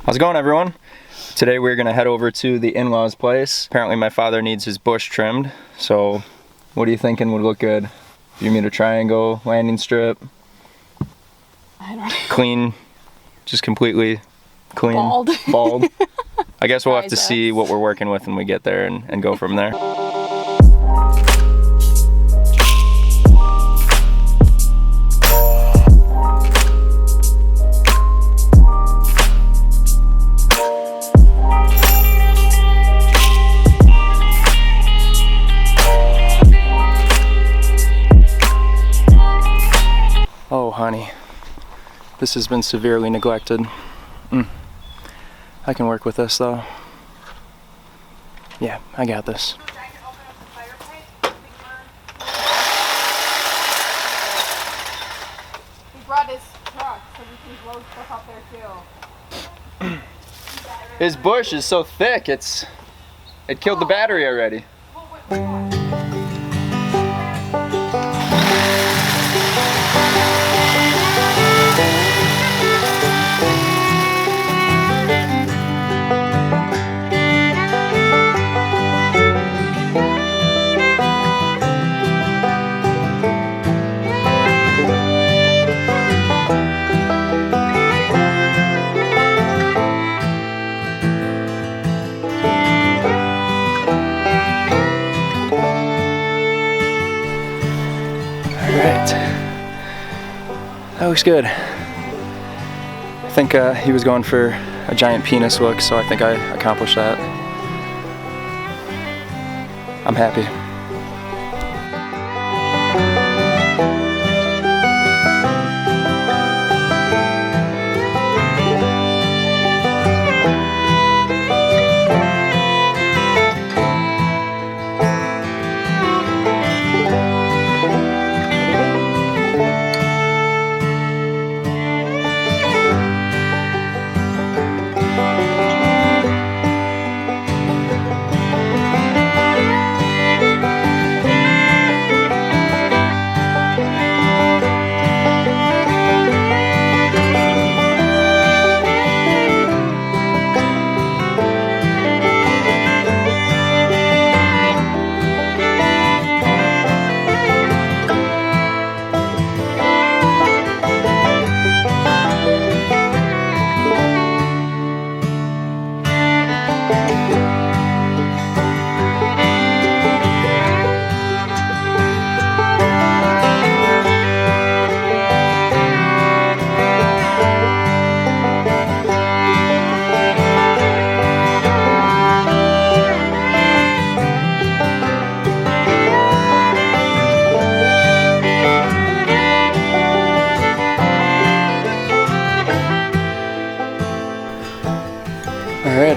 How's it going, everyone? Today we're gonna head over to the in-laws place. Apparently my father needs his bush trimmed, so what are you thinking would look good? Do you mean a triangle, landing strip? I don't know. Clean, just completely clean? Bald. I guess we'll have to see what we're working with when we get there and go from there. Oh, honey, this has been severely neglected. I can work with this, though. Yeah, I got this. He brought his truck so we can load stuff up there too. His bush is so thick, it killed the battery already. That looks good. I think he was going for a giant penis look, so I think I accomplished that. I'm happy.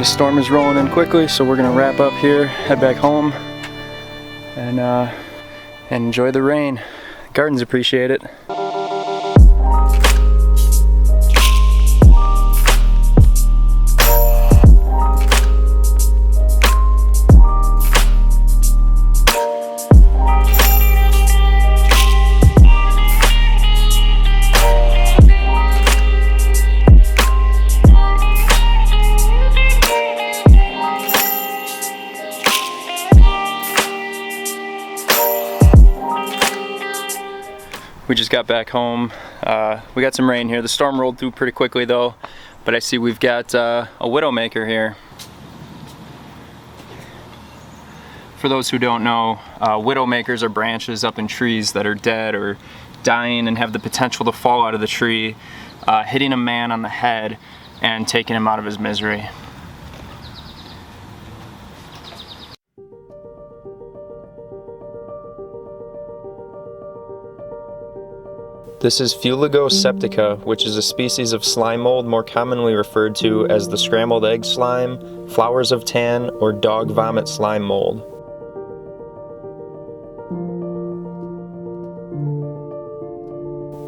The storm is rolling in quickly, so we're gonna wrap up here, head back home, and enjoy the rain. Gardens appreciate it. We just got back home. We got some rain here. The storm rolled through pretty quickly though, but I see we've got a widowmaker here. For those who don't know, widowmakers are branches up in trees that are dead or dying and have the potential to fall out of the tree, hitting a man on the head and taking him out of his misery. This is Fuligo septica, which is a species of slime mold more commonly referred to as the scrambled egg slime, flowers of tan, or dog vomit slime mold.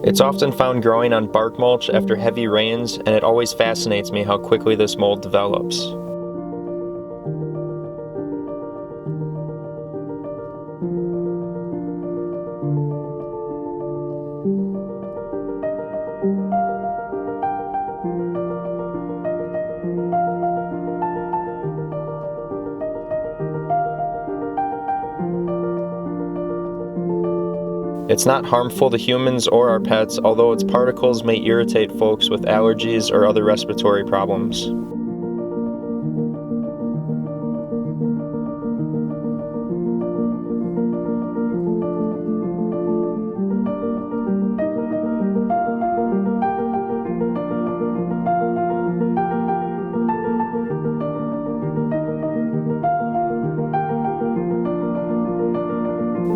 It's often found growing on bark mulch after heavy rains, and it always fascinates me how quickly this mold develops. It's not harmful to humans or our pets, although its particles may irritate folks with allergies or other respiratory problems.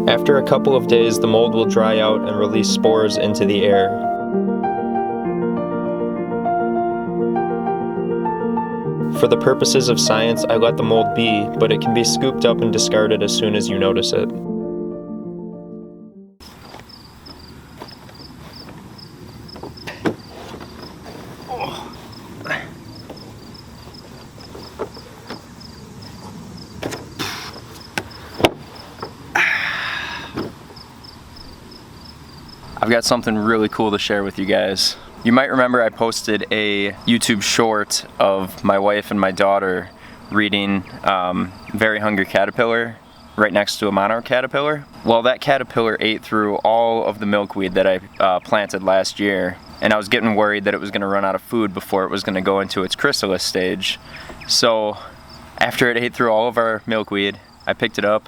After a couple of days, the mold will dry out and release spores into the air. For the purposes of science, I let the mold be, but it can be scooped up and discarded as soon as you notice it. I've got something really cool to share with you guys. You might remember I posted a YouTube short of my wife and my daughter reading Very Hungry Caterpillar right next to a monarch caterpillar. Well, that caterpillar ate through all of the milkweed that I planted last year, and I was getting worried that it was going to run out of food before it was going to go into its chrysalis stage. So after it ate through all of our milkweed, I picked it up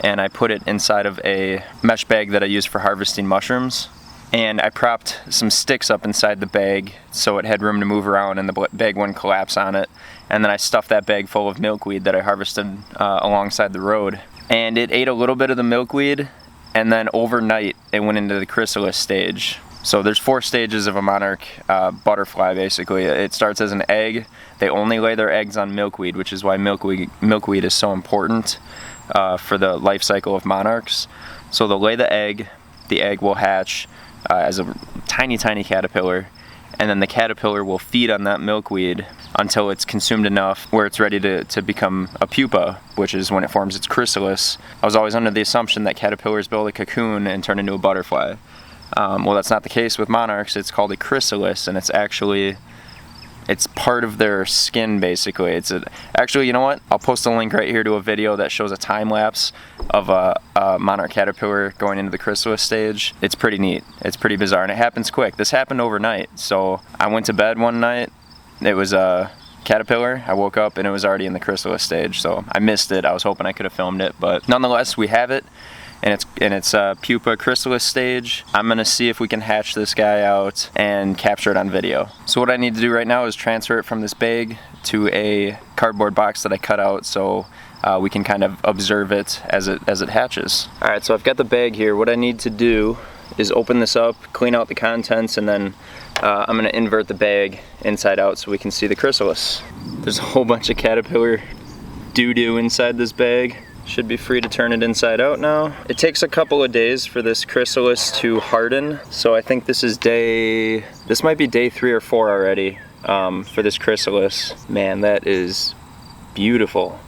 and I put it inside of a mesh bag that I use for harvesting mushrooms. And I propped some sticks up inside the bag so it had room to move around and the bag wouldn't collapse on it. And then I stuffed that bag full of milkweed that I harvested alongside the road. And it ate a little bit of the milkweed, and then overnight it went into the chrysalis stage. So there's 4 stages of a monarch butterfly basically. It starts as an egg. They only lay their eggs on milkweed, which is why milkweed is so important for the life cycle of monarchs. So they'll lay the egg will hatch as a tiny caterpillar, and then the caterpillar will feed on that milkweed until it's consumed enough where it's ready to become a pupa, which is when it forms its chrysalis. I was always under the assumption that caterpillars build a cocoon and turn into a butterfly. Well, that's not the case with monarchs. It's called a chrysalis, and it's part of their skin basically. Actually, you know what? I'll post a link right here to a video that shows a time lapse of a monarch caterpillar going into the chrysalis stage. It's pretty neat. It's pretty bizarre, and it happens quick. This happened overnight. So I went to bed one night. It was a caterpillar. I woke up and it was already in the chrysalis stage. So I missed it. I was hoping I could have filmed it, but nonetheless, we have it. And it's pupa chrysalis stage. I'm gonna see if we can hatch this guy out and capture it on video. So what I need to do right now is transfer it from this bag to a cardboard box that I cut out so we can kind of observe it as it hatches. All right, so I've got the bag here. What I need to do is open this up, clean out the contents, and then I'm gonna invert the bag inside out so we can see the chrysalis. There's a whole bunch of caterpillar doo-doo inside this bag. Should be free to turn it inside out now. It takes a couple of days for this chrysalis to harden. So I think this might be day 3 or 4 already for this chrysalis. Man, that is beautiful.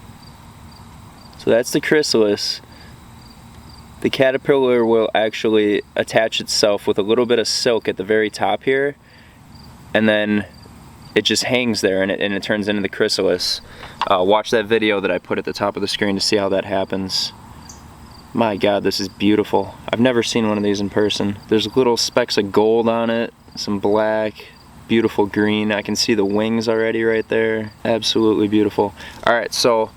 So that's the chrysalis. The caterpillar will actually attach itself with a little bit of silk at the very top here, and then it just hangs there and it turns into the chrysalis. Watch that video that I put at the top of the screen to see how that happens. My God, this is beautiful. I've never seen one of these in person. There's little specks of gold on it, some black, beautiful green. I can see the wings already right there. Absolutely beautiful. All right, so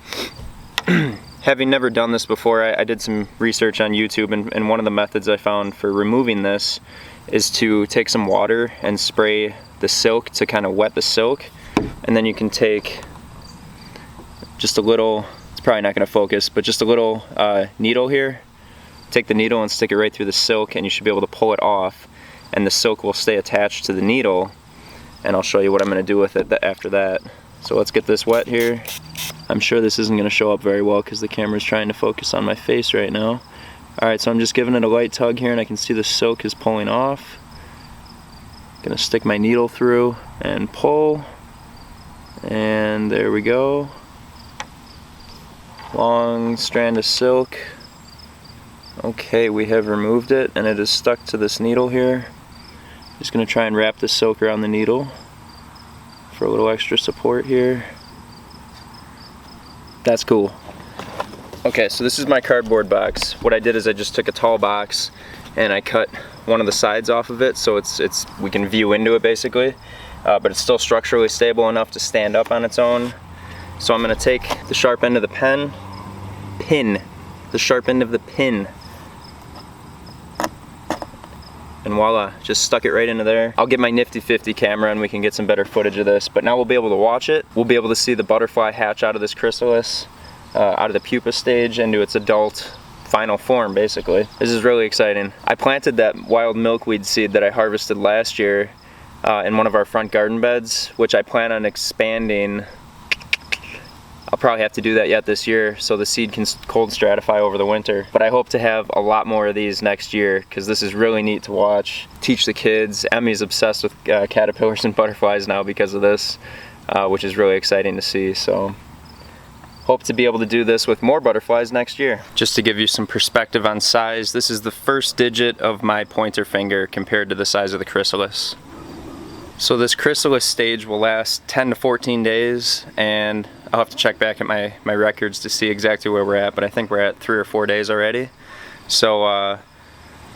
having never done this before, I did some research on YouTube, and one of the methods I found for removing this is to take some water and spray the silk to kind of wet the silk, and then you can take just a little, it's probably not going to focus, but just a little needle here. Take the needle and stick it right through the silk, and you should be able to pull it off, and the silk will stay attached to the needle, and I'll show you what I'm going to do with it after that. So let's get this wet here. I'm sure this isn't going to show up very well because the camera's trying to focus on my face right now. Alright, so I'm just giving it a light tug here, and I can see the silk is pulling off. Gonna stick my needle through and pull, and there we go. Long strand of silk. Okay, we have removed it, and it is stuck to this needle here. Just gonna try and wrap the silk around the needle for a little extra support here. That's cool. Okay, so this is my cardboard box. What I did is I just took a tall box and I cut one of the sides off of it so we can view into it basically, but it's still structurally stable enough to stand up on its own. So I'm going to take the sharp end of the sharp end of the pin, and voila, just stuck it right into there. I'll get my nifty 50 camera and we can get some better footage of this, but now we'll be able to watch it. We'll be able to see the butterfly hatch out of this chrysalis, out of the pupa stage into its adult final form basically. This is really exciting. I planted that wild milkweed seed that I harvested last year in one of our front garden beds, which I plan on expanding. I'll probably have to do that yet this year so the seed can cold stratify over the winter. But I hope to have a lot more of these next year because this is really neat to watch. Teach the kids. Emmy's obsessed with caterpillars and butterflies now because of this, which is really exciting to see. So hope to be able to do this with more butterflies next year. Just to give you some perspective on size, this is the first digit of my pointer finger compared to the size of the chrysalis. So this chrysalis stage will last 10 to 14 days, and I'll have to check back at my records to see exactly where we're at, but I think we're at 3 or 4 days already. So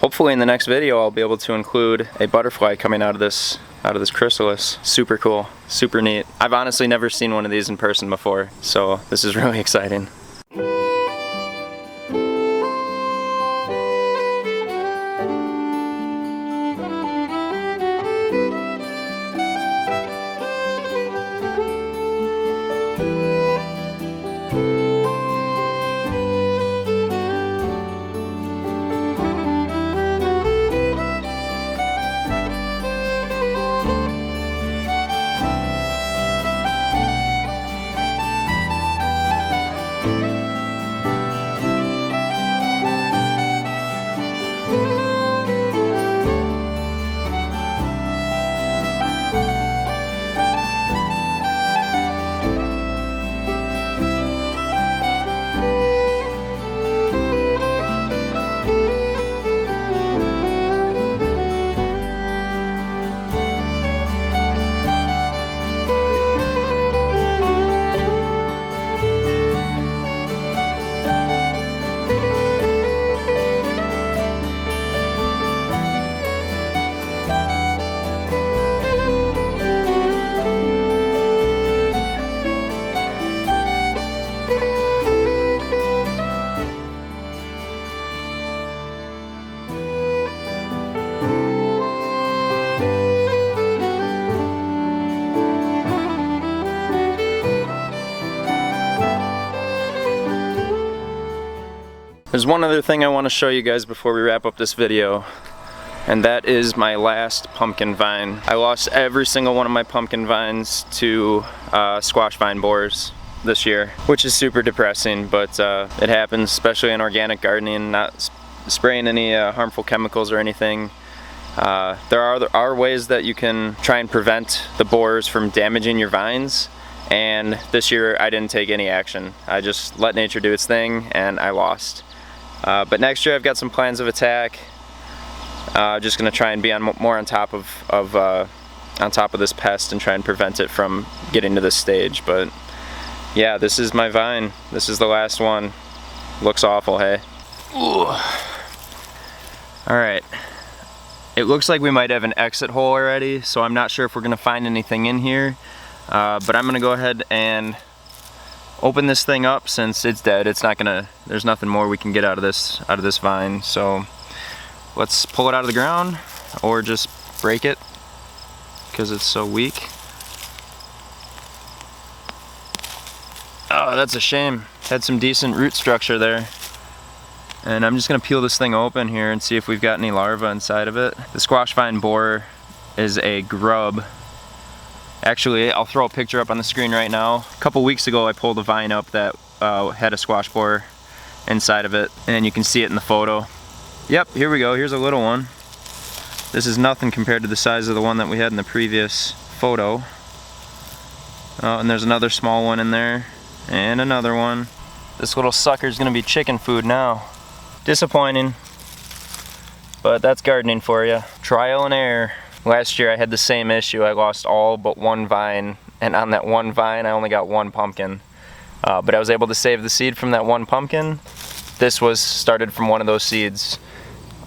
hopefully in the next video I'll be able to include a butterfly coming out of this chrysalis. Super cool, super neat. I've honestly never seen one of these in person before, so this is really exciting. There's one other thing I want to show you guys before we wrap up this video. And that is my last pumpkin vine. I lost every single one of my pumpkin vines to squash vine borers this year, which is super depressing, but it happens, especially in organic gardening, not spraying any harmful chemicals or anything. There are ways that you can try and prevent the borers from damaging your vines, and this year I didn't take any action. I just let nature do its thing and I lost. But next year I've got some plans of attack. Just gonna try and be more on top of this pest and try and prevent it from getting to this stage. But yeah, this is my vine. This is the last one. Looks awful, hey? Ooh. All right. It looks like we might have an exit hole already, so I'm not sure if we're gonna find anything in here. But I'm gonna go ahead and open this thing up since it's dead. It's not gonna. There's nothing more we can get out of this vine. So let's pull it out of the ground, or just break it because it's so weak. Oh, that's a shame. Had some decent root structure there. And I'm just gonna peel this thing open here and see if we've got any larvae inside of it. The squash vine borer is a grub. Actually, I'll throw a picture up on the screen right now. A couple weeks ago, I pulled a vine up that had a squash borer inside of it, and you can see it in the photo. Yep, here we go. Here's a little one. This is nothing compared to the size of the one that we had in the previous photo. Oh, and there's another small one in there, and another one. This little sucker's gonna be chicken food now. Disappointing, but that's gardening for you. Trial and error. Last year I had the same issue. I lost all but one vine, and on that one vine I only got one pumpkin. But I was able to save the seed from that one pumpkin. This was started from one of those seeds,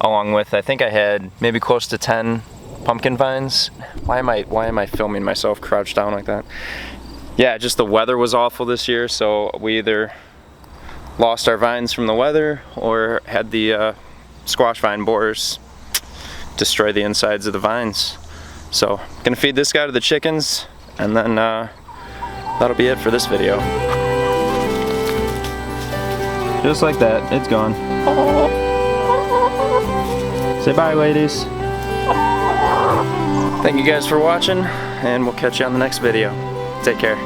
along with, I think I had maybe close to 10 pumpkin vines. Why am I filming myself crouched down like that? Yeah, just the weather was awful this year, so we either lost our vines from the weather or had the squash vine borers destroy the insides of the vines. So I'm gonna feed this guy to the chickens, and then that'll be it for this video. Just like that, it's gone. Say bye, ladies. Thank you guys for watching, and we'll catch you on the next video. Take care.